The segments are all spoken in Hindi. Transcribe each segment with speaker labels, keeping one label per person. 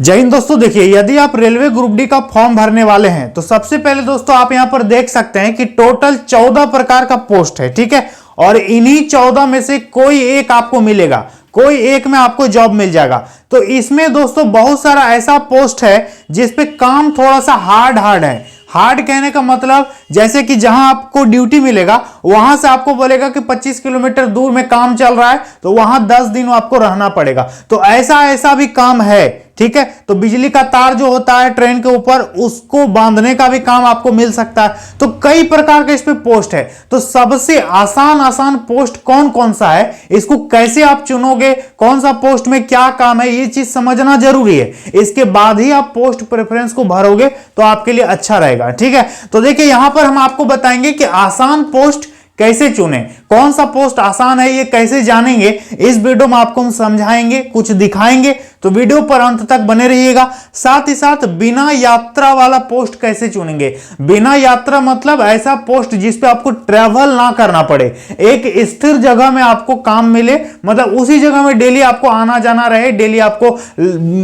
Speaker 1: जय हिंद दोस्तों। देखिए, यदि आप रेलवे ग्रुप डी का फॉर्म भरने वाले हैं तो सबसे पहले दोस्तों आप यहां पर देख सकते हैं कि टोटल 14 प्रकार का पोस्ट है, ठीक है। और इन्हीं 14 में से कोई एक आपको मिलेगा, कोई एक में आपको जॉब मिल जाएगा। तो इसमें दोस्तों बहुत सारा ऐसा पोस्ट है जिसपे काम थोड़ा सा हार्ड है। हार्ड कहने का मतलब जैसे कि जहां आपको ड्यूटी मिलेगा वहां से आपको बोलेगा कि 25 किलोमीटर दूर में काम चल रहा है तो वहां 10 दिन आपको रहना पड़ेगा। तो ऐसा भी काम है, ठीक है। तो बिजली का तार जो होता है ट्रेन के ऊपर उसको बांधने का भी काम आपको मिल सकता है। तो कई प्रकार के इस पे पोस्ट है। तो सबसे आसान पोस्ट कौन कौन सा है, इसको कैसे आप चुनोगे, कौन सा पोस्ट में क्या काम है, ये चीज समझना जरूरी है। इसके बाद ही आप पोस्ट प्रेफरेंस को भरोगे तो आपके लिए अच्छा रहेगा, ठीक है। तो देखिए यहां पर हम आपको बताएंगे कि आसान पोस्ट कैसे चुने, कौन सा पोस्ट आसान है ये कैसे जानेंगे, इस वीडियो में आपको हम समझाएंगे, कुछ दिखाएंगे। तो वीडियो पर अंत तक बने रहिएगा। साथ ही साथ बिना यात्रा वाला पोस्ट कैसे चुनेंगे। बिना यात्रा मतलब ऐसा पोस्ट जिस पे आपको ट्रैवल ना करना पड़े, एक स्थिर जगह में आपको काम मिले, मतलब उसी जगह में डेली आपको आना जाना रहे, डेली आपको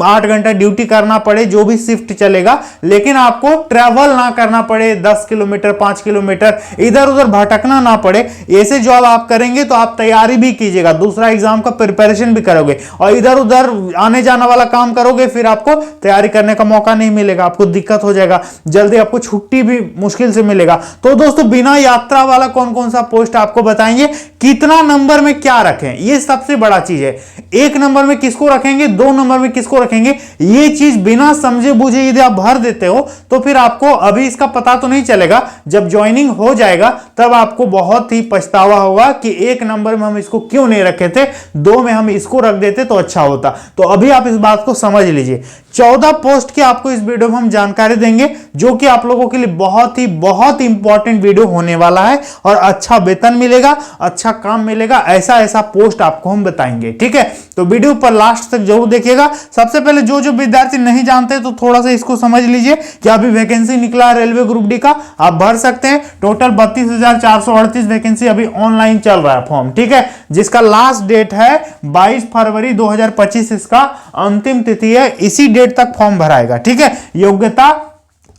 Speaker 1: 8 घंटा ड्यूटी करना पड़े, जो भी शिफ्ट चलेगा, लेकिन आपको ट्रैवल ना करना पड़े, 10 किलोमीटर 5 किलोमीटर इधर उधर भटकना ना पड़े। ऐसे जॉब आप करेंगे तो आप तैयारी भी कीजिएगा, दूसरा एग्जाम का प्रिपरेशन भी करोगे, और इधर उधर आने जाना वाला काम करोगे फिर आपको तैयारी करने का मौका नहीं मिलेगा, आपको दिक्कत हो जाएगा, जल्दी आपको छुट्टी भी मुश्किल से मिलेगा। तो दोस्तों बिना यात्रा वाला कौन कौन सा पोस्ट आपको बताएंगे, कितना नंबर में क्या रखें, ये सबसे बड़ा चीज है। 1 नंबर में किसको रखेंगे, 2 नंबर में किसको रखेंगे, ये चीज बिना समझे बूझे यदि आप भर देते हो तो फिर आपको अभी इसका पता तो नहीं चलेगा, जब ज्वाइनिंग हो जाएगा तब आपको बहुत ही पछतावा होगा कि 1 नंबर में हम इसको क्यों नहीं रखे थे, 2 में हम इसको रख देते तो अच्छा होता। तो अभी आप इस बात को समझ लीजिए। 14 पोस्ट की आपको इस वीडियो में हम जानकारी देंगे, जो कि आप लोगों के लिए बहुत इंपॉर्टेंट वीडियो होने वाला है, और अच्छा वेतन मिलेगा, अच्छा काम मिलेगा, ऐसा पोस्ट आपको हम बताएंगे, ठीक है। तो वीडियो पर लास्ट तक जरूर देखिएगा। सबसे पहले जो विद्यार्थी नहीं जानते तो थोड़ा सा इसको समझ लीजिए कि अभी वैकेंसी निकला है रेलवे ग्रुप डी का, आप भर सकते हैं। टोटल 32,438 वैकेंसी अभी ऑनलाइन चल रहा है फॉर्म, ठीक है, जिसका लास्ट डेट है 22 फरवरी 2025, इसका अंतिम तिथि है। इसी डेट तक फॉर्म भराएगा, ठीक है। योग्यता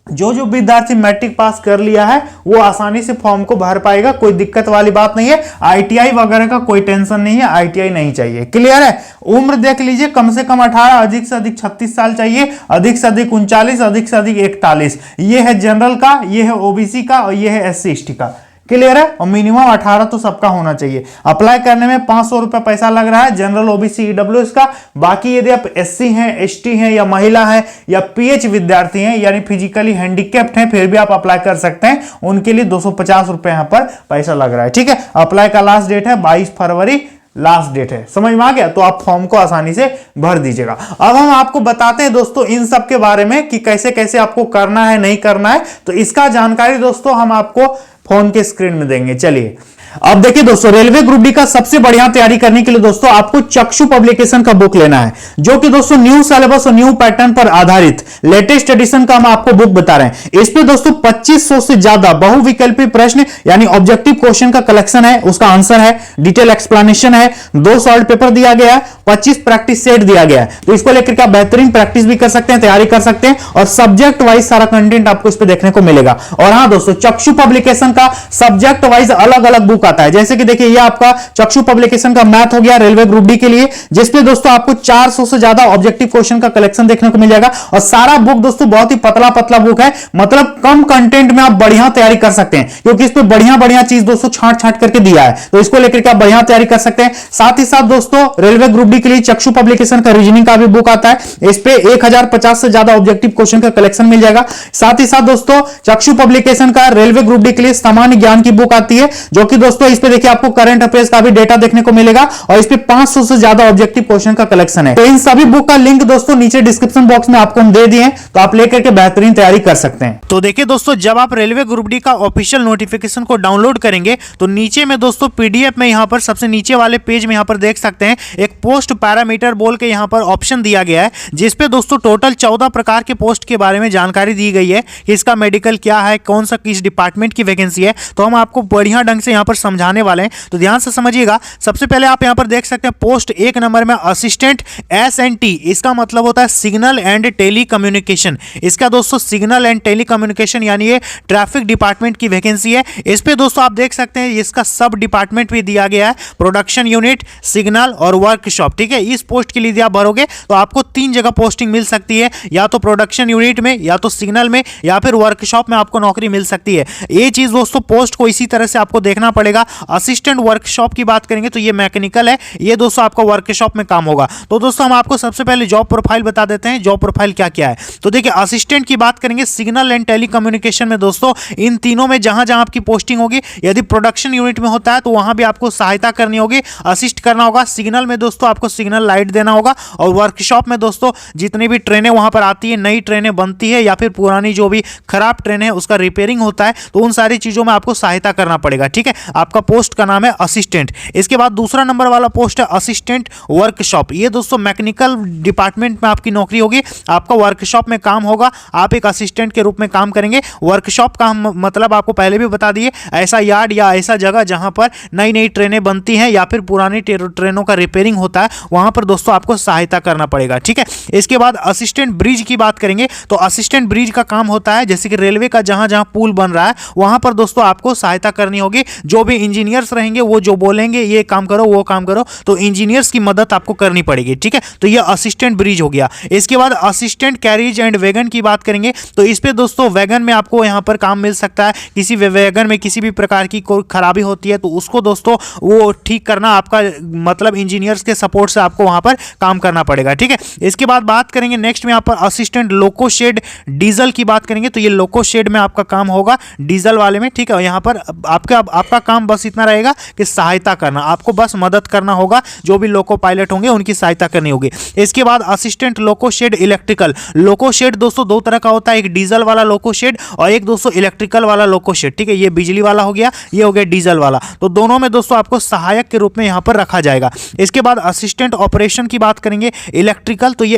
Speaker 1: जो विद्यार्थी मैट्रिक पास कर लिया है वो आसानी से फॉर्म को भर पाएगा, कोई दिक्कत वाली बात नहीं है। आईटीआई वगैरह का कोई टेंशन नहीं है, आईटीआई नहीं चाहिए, क्लियर है। उम्र देख लीजिए, कम से कम 18, अधिक से अधिक 36 साल चाहिए, अधिक से अधिक 39, अधिक से अधिक 41। ये है जनरल का, ये है ओबीसी का, और ये है SC ST का, क्लियर है। और मिनिमम 18 तो सबका होना चाहिए। अप्लाई करने में 500 रुपए पैसा लग रहा है, जनरल ओबीसी ईडब्ल्यूएस का। बाकी यदि आप SC हैं, ST हैं, या महिला हैं, या PH विद्यार्थी हैं, यानी फिजिकली हैंडीकैप्ड हैं, फिर भी आप अप्लाई कर सकते हैं। उनके लिए 250 रुपए यहां पर पैसा लग रहा है, ठीक है। अप्लाई का लास्ट डेट है 22 फरवरी, लास्ट डेट है, समझ में आ गया। तो आप फॉर्म को आसानी से भर दीजिएगा। अब हम आपको बताते हैं दोस्तों इन सब के बारे में कि कैसे कैसे आपको करना है, नहीं करना है। तो इसका जानकारी दोस्तों हम आपको फोन के स्क्रीन में देंगे। चलिए अब देखिए दोस्तों, रेलवे ग्रुप डी का सबसे बढ़िया तैयारी करने के लिए दोस्तों आपको चक्षु पब्लिकेशन का बुक लेना है, जो कि दोस्तों न्यू सिलेबस और न्यू पैटर्न पर आधारित लेटेस्ट एडिशन का हम आपको बुक बता रहे हैं। इस पे दोस्तों 2500 से ज्यादा बहुविकल्पी प्रश्न यानी ऑब्जेक्टिव क्वेश्चन का कलेक्शन है, उसका आंसर है, डिटेल एक्सप्लेनेशन है, 2 सॉल्व पेपर दिया गया है, 25 प्रैक्टिस सेट दिया गया है। तो इसको लेकर के आप बेहतरीन प्रैक्टिस भी कर सकते हैं, तैयारी कर सकते हैं, और सब्जेक्ट वाइज सारा कंटेंट आपको इस पे देखने को मिलेगा। और हाँ दोस्तों, चक्षु पब्लिकेशन का सब्जेक्ट वाइज अलग अलग बुक आता है। जैसे कि देखिए ये आपका चक्षु पब्लिकेशन का मैथ हो गया रेलवे ग्रुप डी के लिए, जिसपे दोस्तों आपको 400 से ज्यादा ऑब्जेक्टिव क्वेश्चन का कलेक्शन देखने को मिल जाएगा। और सारा बुक दोस्तों बहुत ही पतला बुक है, मतलब कम कंटेंट में आप बढ़िया तैयारी कर सकते हैं, क्योंकि इस पे बढ़िया चीज दोस्तों छांट करके दिया है। तो इसको लेकर के आप बढ़िया तैयारी कर सकते हैं। साथ ही साथ दोस्तों रेलवे ग्रुप डी के लिए चक्षु पब्लिकेशन का रीजनिंग का भी बुक आता है। इस पे 1050 से ज्यादा ऑब्जेक्टिव क्वेश्चन का कलेक्शन मिल जाएगा। साथ ही साथ दोस्तों चक्षु पब्लिकेशन का रेलवे ग्रुप डी के लिए सामान्य ज्ञान की बुक आती है, जो कि दोस्तों इस पे देखिए आपको करंट अफेयर्स का भी डेटा देखने को मिलेगा, और इस पे 500 से ज्यादा ऑब्जेक्टिव क्वेश्चन का कलेक्शन है। तो इन सभी बुक का लिंक दोस्तों नीचे डिस्क्रिप्शन बॉक्स में आपको हम दे दिए, तो आप लेकर के बेहतरीन तैयारी कर सकते हैं। तो देखिए दोस्तों, जब आप रेलवे ग्रुप डी का ऑफिशियल नोटिफिकेशन को डाउनलोड करेंगे तो नीचे में दोस्तों PDF में यहां पर सबसे नीचे वाले पेज में यहां पर देख सकते हैं एक पोस्ट पैरामीटर बोल के यहां पर ऑप्शन दिया गया है, जिसपे दोस्तों टोटल 14 प्रकार के पोस्ट के बारे में जानकारी दी गई है कि इसका मेडिकल क्या है, कौन सा किस डिपार्टमेंट की वैकेंसी है। तो हम आपको बढ़िया ढंग से यहां पर समझाने वाले हैं, तो ध्यान से समझिएगा। सबसे पहले आप यहाँ पर देख सकते हैं पोस्ट 1 नंबर में असिस्टेंट S&T, इसका मतलब होता है सिग्नल एंड टेली कम्युनिकेशन। इसका दोस्तों सिग्नल एंड टेली कम्युनिकेशन यानी ये ट्रैफिक डिपार्टमेंट की वैकेंसी है। इस पे दोस्तों आप देख सकते हैं इसका सब डिपार्टमेंट भी दिया गया है, प्रोडक्शन यूनिट, सिग्नल और वर्कशॉप। ठीक है, इस पोस्ट के लिए यदि आप भरोगे तो आपको 3 जगह पोस्टिंग मिल सकती है, या तो प्रोडक्शन यूनिट में, या तो सिग्नल में, या फिर वर्कशॉप में आपको नौकरी मिल सकती है। ये चीज दोस्तों पोस्ट को इसी तरह से आपको देखना पड़ेगा। असिस्टेंट वर्कशॉप की बात करेंगे तो ये मैकेनिकल है, ये दोस्तों आपका वर्कशॉप में काम होगा। तो दोस्तों हम आपको सबसे पहले जॉब प्रोफाइल बता देते हैं, जॉब प्रोफाइल क्या क्या है। तो देखिए असिस्टेंट की बात करेंगे, सिग्नल एंड टेलीकम्युनिकेशन में दोस्तों इन तीनों में जहां जहां आपकी पोस्टिंग होगी, यदि प्रोडक्शन यूनिट में होता है तो वहां भी आपको सहायता करनी होगी, असिस्ट करना होगा। सिग्नल में दोस्तों आपको सिग्नल लाइट देना होगा, और वर्कशॉप में दोस्तों जितनी भी ट्रेनें वहां पर आती है, नई ट्रेनें बनती है या फिर पुरानी जो भी खराब ट्रेन है उसका रिपेयरिंग होता है, तो उन सारी चीजों में आपको सहायता करना पड़ेगा। ठीक है, आपका पोस्ट का नाम है असिस्टेंट। इसके बाद दूसरा नंबर वाला पोस्ट है असिस्टेंट वर्कशॉप। ये दोस्तों मैकेनिकल डिपार्टमेंट में आपकी नौकरी होगी, आपका वर्कशॉप में काम होगा, आप एक असिस्टेंट के रूप में काम करेंगे। वर्कशॉप का मतलब आपको पहले भी बता दिए, ऐसा यार्ड या ऐसा जगह जहां पर नई नई ट्रेनें बनती हैं या फिर पुरानी ट्रेनों का रिपेयरिंग होता है, वहां पर दोस्तों आपको सहायता करना पड़ेगा। ठीक है, इसके बाद असिस्टेंट ब्रिज की बात करेंगे तो असिस्टेंट ब्रिज का काम होता है जैसे कि रेलवे का जहां जहां पुल बन रहा है वहां पर दोस्तों आपको सहायता करनी होगी। जो भी इंजीनियर्स रहेंगे वो जो बोलेंगे ये काम करो वो काम करो, तो इंजीनियर्स की मदद आपको करनी पड़ेगी। ठीक है, तो ये असिस्टेंट ब्रिज हो गया। इसके बाद असिस्टेंट कैरिज एंड वैगन की बात करेंगे तो इस पे दोस्तों वैगन में आपको यहां पर काम मिल सकता है। किसी वैगन में किसी भी प्रकार की कोई खराबी होती है तो उसको दोस्तों वो ठीक करना आपका मतलब इंजीनियर्स के सपोर्ट से आपको वहां पर काम करना पड़ेगा। ठीक है, इसके बाद बात करेंगे नेक्स्ट में यहाँ पर असिस्टेंट लोको शेड डीजल की बात करेंगे तो ये लोको शेड में आपका काम होगा डीजल वाले में। ठीक है, यहाँ पर आपका काम बस इतना रहेगा कि सहायता करना, आपको बस मदद करना होगा, जो भी लोको पायलट होंगे उनकी सहायता करनी होगी। इसके बाद assistant loco shed electrical. Loco shed दोस्तों 2 तरह का होता है, एक डीजल वाला लोको शेड और एक दोस्तों इलेक्ट्रिकल वाला लोको शेड। ठीक है, ये बिजली वाला हो गया, ये हो गया डीजल वाला, तो दोनों में दोस्तों आपको सहायक के रूप में यहाँ पर रखा जाएगा। इसके बाद असिस्टेंट ऑपरेशन की बात करेंगे इलेक्ट्रिकल, तो ये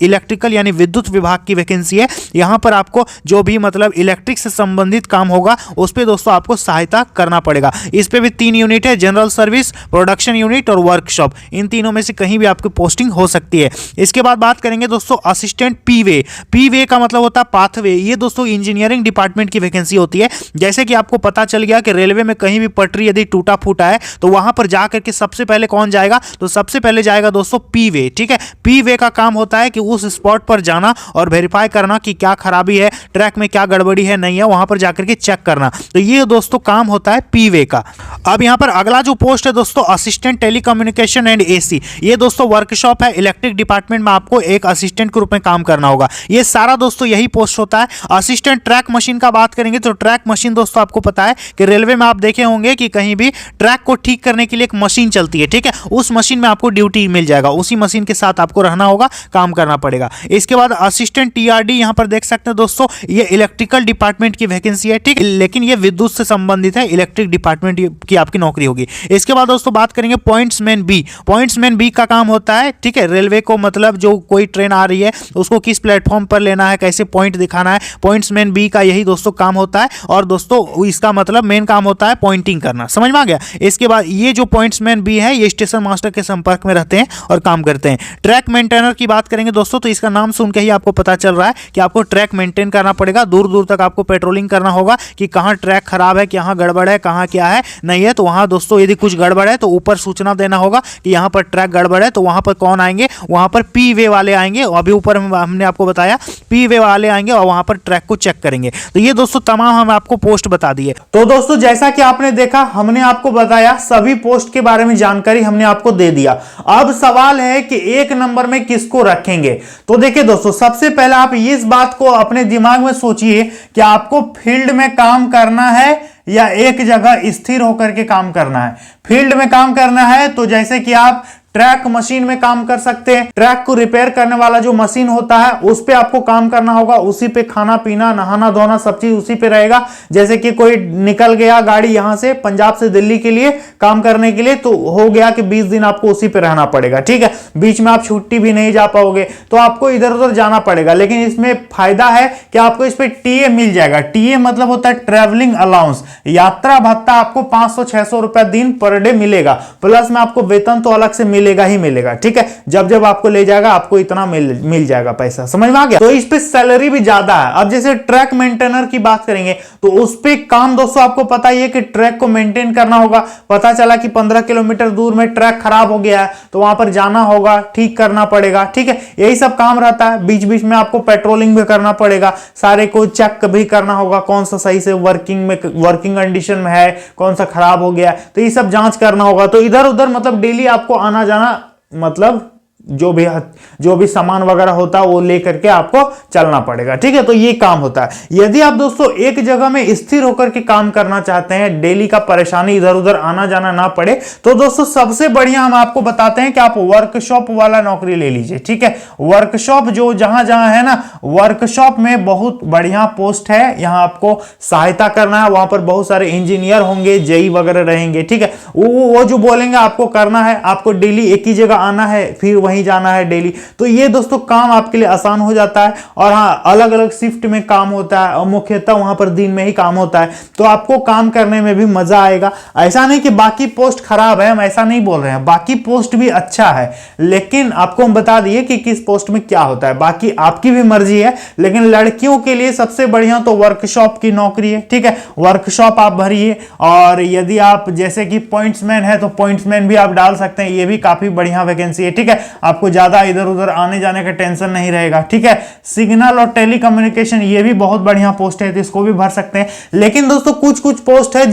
Speaker 1: इलेक्ट्रिकल यानी विद्युत विभाग की वैकेंसी है। यहाँ पर आपको जो भी मतलब इलेक्ट्रिक से संबंधित काम होगा उस पर दोस्तों आपको सहायता करना पड़ेगा। इस पे भी 3 यूनिट है, जनरल सर्विस, प्रोडक्शन यूनिट और वर्कशॉप। इन तीनों में से कहीं भी आपकी पोस्टिंग हो सकती है। इसके बाद बात करेंगे दोस्तों असिस्टेंट पीवे। पीवे का मतलब होता है पाथवे। ये दोस्तों इंजीनियरिंग डिपार्टमेंट की वैकेंसी होती है। जैसे कि आपको पता चल गया कि रेलवे में कहीं भी पटरी यदि टूटा फूटा है तो वहां पर जाकर के सबसे पहले कौन जाएगा, तो सबसे पहले जाएगा दोस्तों पीवे। ठीक है, पीवे का काम होता है कि उस स्पॉट पर जाना और वेरीफाई करना कि क्या खराबी है, ट्रैक में क्या गड़बड़ी है नहीं है, वहां पर जाकर के चेक करना। तो ये दोस्तों काम होता है पीवे का। अब यहां पर अगला जो पोस्ट है दोस्तों असिस्टेंट टेलीकम्युनिकेशन एंड एसी। ये दोस्तों वर्कशॉप है, इलेक्ट्रिक डिपार्टमेंट में आपको एक असिस्टेंट के रूप में काम करना होगा। ये सारा दोस्तों यही पोस्ट होता है। असिस्टेंट ट्रैक मशीन का बात करेंगे तो ट्रैक मशीन दोस्तों आपको पता है कि रेलवे में आप देखे होंगे कि कहीं भी ट्रैक को ठीक करने के लिए एक मशीन चलती है। ठीक है, उस मशीन में आपको ड्यूटी मिल जाएगा, उसी मशीन के साथ आपको रहना होगा, काम करना पड़ेगा। इसके बाद असिस्टेंट टीआरडी, यहां पर देख सकते हैं दोस्तों ये इलेक्ट्रिकल डिपार्टमेंट की वैकेंसी है। ठीक है, लेकिन ये विद्युत से संबंधित है, इलेक्ट्रिक डिपार्टमेंट की आपकी नौकरी होगी। इसके बाद दोस्तों बात करेंगे पॉइंट्समैन बी। पॉइंट्समैन बी का काम होता है, ठीक है, रेलवे को मतलब जो कोई ट्रेन आ रही है उसको किस प्लेटफॉर्म पर लेना है, कैसे पॉइंट दिखाना है, पॉइंट्समैन बी का यही दोस्तों काम होता है। और दोस्तों इसका मतलब मेन काम होता है पॉइंटिंग करना, समझ में आ गया। इसके बाद ये जो पॉइंट्समैन बी है ये स्टेशन मास्टर के संपर्क में रहते हैं और काम करते हैं। ट्रैक मेंटेनर की बात करेंगे दोस्तों तो इसका नाम सुन के ही आपको पता चल रहा है कि आपको ट्रैक मेंटेन करना पड़ेगा, दूर दूर तक आपको पेट्रोलिंग करना होगा कि कहाँ ट्रैक खराब है, कहाँ गड़बड़ है, कहाँ क्या है नहीं है। तो वहाँ दोस्तों यदि कुछ गड़बड़ है तो ऊपर सूचना देना होगा कि यहाँ पर ट्रैक गड़बड़ है, तो वहाँ पर कौन आएंगे, वहाँ पर पी वे वाले आएंगे। अभी ऊपर हमने आपको बताया पी वे वाले आएंगे और वहाँ पर ट्रैक को चेक करेंगे। तो ये दोस्तों तमाम हम आपको पोस्ट बता दिए।
Speaker 2: तो दोस्तों जैसा कि आपने देखा हमने आपको बताया, सभी पोस्ट के बारे में जानकारी हमने आपको दे दिया। अब सवाल है कि 1 नंबर में किसको रखेंगे। तो देखिए दोस्तों सबसे पहले आप इस बात को अपने दिमाग में सोचिए कि आपको फील्ड में काम करना है या एक जगह स्थिर होकर के काम करना है। फील्ड में काम करना है तो जैसे कि आप
Speaker 1: ट्रैक मशीन में काम कर सकते हैं। ट्रैक को रिपेयर करने वाला जो मशीन होता है उस पे आपको काम करना होगा, उसी पे खाना पीना नहाना धोना सब चीज उसी पे रहेगा। जैसे कि कोई निकल गया गाड़ी यहां से पंजाब से दिल्ली के लिए काम करने के लिए, तो हो गया कि 20 दिन आपको उसी पे रहना पड़ेगा, ठीक है। बीच में आप छुट्टी भी नहीं जा पाओगे तो आपको इधर उधर जाना पड़ेगा। लेकिन इसमें फायदा है कि आपको इस पे टीए मिल जाएगा। टीए मतलब होता है ट्रेवलिंग अलाउंस, यात्रा भत्ता आपको 500-600 रुपया दिन पर डे मिलेगा। प्लस में आपको वेतन तो अलग से मिलेगा ही मिलेगा, ठीक है। जब जब आपको ले जाएगा आपको इतना मिल जाएगा पैसा, समझ में आ गया। तो इस पे सैलरी भी ज्यादा है। अब जैसे ट्रैक मेंटेनर की बात करेंगे तो उस पे काम दोस्तों आपको पता ही है कि ट्रैक को मेंटेन करना होगा। पता चला कि 15 किलोमीटर दूर में ट्रैक खराब हो गया है तो वहां पर जाना होगा, ठीक करना पड़ेगा, ठीक है। यही सब काम रहता है। बीच बीच में आपको पेट्रोलिंग भी करना पड़ेगा, सारे को चेक भी करना होगा कौन सा सही से वर्किंग कंडीशन में है, कौन सा खराब हो गया, तो ये सब जांच करना होगा। तो इधर उधर मतलब डेली आपको आना जाना, मतलब जो भी सामान वगैरह होता है वो लेकर के आपको चलना पड़ेगा, ठीक है। तो ये काम होता है। यदि आप दोस्तों एक जगह में स्थिर होकर के काम करना चाहते हैं, डेली का परेशानी इधर उधर आना जाना ना पड़े, तो दोस्तों सबसे बढ़िया हम आपको बताते हैं कि आप वर्कशॉप वाला नौकरी ले लीजिए, ठीक है। वर्कशॉप जो जहां जहां है ना, वर्कशॉप में बहुत बढ़िया पोस्ट है। यहां आपको सहायता करना है, वहां पर बहुत सारे इंजीनियर होंगे, जेई वगैरह रहेंगे, ठीक है। वो जो बोलेंगे आपको करना है, आपको डेली एक ही जगह आना है, फिर वहीं जाना है डेली। तो ये दोस्तों काम आपके लिए आसान हो जाता है। और हाँ, अलग अलग शिफ्ट में काम होता है और मुख्यतः वहां पर दिन में ही काम होता है, तो आपको काम करने में भी मजा आएगा। ऐसा नहीं कि बाकी पोस्ट खराब है, हम ऐसा नहीं बोल रहे हैं, बाकी पोस्ट भी अच्छा है। लेकिन आपको हम बता दिए कि किस पोस्ट में क्या होता है, बाकी आपकी भी मर्जी है। लेकिन लड़कियों के लिए सबसे बढ़िया तो वर्कशॉप की नौकरी है, ठीक है। वर्कशॉप आप भरिए, और यदि आप जैसे कि पॉइंट्समैन है तो पॉइंट्समैन भी आप डाल सकते हैं, ये भी काफी बढ़िया वैकेंसी है, ठीक है। आपको ज्यादा इधर उधर आने जाने का टेंशन नहीं रहेगा, ठीक है। सिग्नल और टेलीकम्युनिकेशन ये भी बहुत बढ़िया पोस्ट है, तो इसको भी भर सकते हैं। लेकिन दोस्तों कुछ कुछ पोस्ट है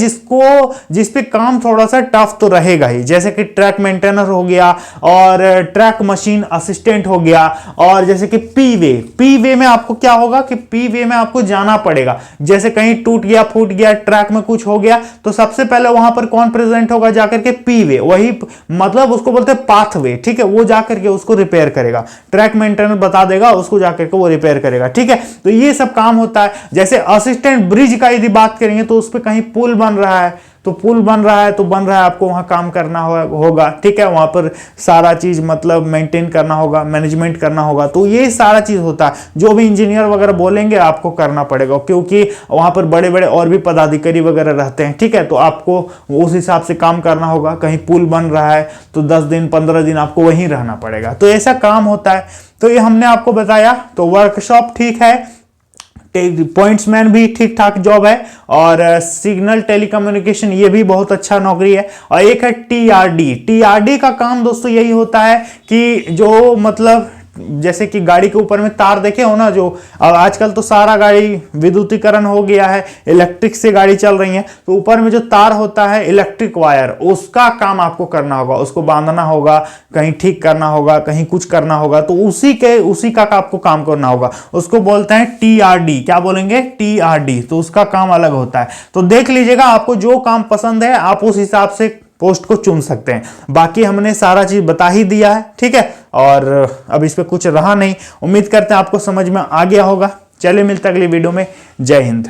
Speaker 1: जिस पे काम थोड़ा सा टफ तो रहेगा ही, जैसे कि ट्रैक मेंटेनर हो गया और ट्रैक मशीन असिस्टेंट हो गया, और जैसे कि पी वे में आपको क्या होगा कि पी वे में आपको जाना पड़ेगा। जैसे कहीं टूट गया फूट गया, ट्रैक में कुछ हो गया, तो सबसे पहले वहां पर कौन प्रेजेंट होगा, जाकर के पी वे, वही मतलब उसको बोलते हैं पाथवे, ठीक है। वो जाकर के उसको रिपेयर करेगा, ट्रैक मेंटेनर बता देगा, उसको जाकर के वो रिपेयर करेगा, ठीक है। तो ये सब काम होता है। जैसे असिस्टेंट ब्रिज का यदि बात करेंगे तो उस पर कहीं पुल बन रहा है, तो पुल बन रहा है आपको वहां काम करना होगा, ठीक है। वहां पर सारा चीज मतलब मेंटेन करना होगा, मैनेजमेंट करना होगा, तो ये सारा चीज होता है। जो भी इंजीनियर वगैरह बोलेंगे आपको करना पड़ेगा, क्योंकि वहां पर बड़े बड़े और भी पदाधिकारी वगैरह रहते हैं, ठीक है। तो आपको उस हिसाब से काम करना होगा। कहीं पुल बन रहा है तो 10 दिन 15 दिन आपको वहीं रहना पड़ेगा, तो ऐसा काम होता है। तो ये हमने आपको बताया। तो वर्कशॉप ठीक है, पॉइंट्समैन भी ठीक ठाक जॉब है, और सिग्नल टेलीकम्युनिकेशन ये भी बहुत अच्छा नौकरी है। और एक है टीआरडी का काम दोस्तों यही होता है कि जो मतलब जैसे कि गाड़ी के ऊपर में तार देखे हो ना, जो आजकल तो सारा गाड़ी विद्युतीकरण हो गया है, इलेक्ट्रिक से गाड़ी चल रही है, तो ऊपर में जो तार होता है इलेक्ट्रिक वायर, उसका काम आपको करना होगा, उसको बांधना होगा, कहीं ठीक करना होगा, कहीं कुछ करना होगा, तो उसी का आपको काम करना होगा। उसको बोलते हैं टीआरडी। क्या बोलेंगे? टीआरडी। तो उसका काम अलग होता है। तो देख लीजिएगा, आपको जो काम पसंद है आप उस हिसाब से पोस्ट को चुन सकते हैं। बाकी हमने सारा चीज बता ही दिया है, ठीक है। और अब इस पे कुछ रहा नहीं। उम्मीद करते हैं आपको समझ में आ गया होगा। चलिए मिलते हैं अगली वीडियो में। जय हिंद।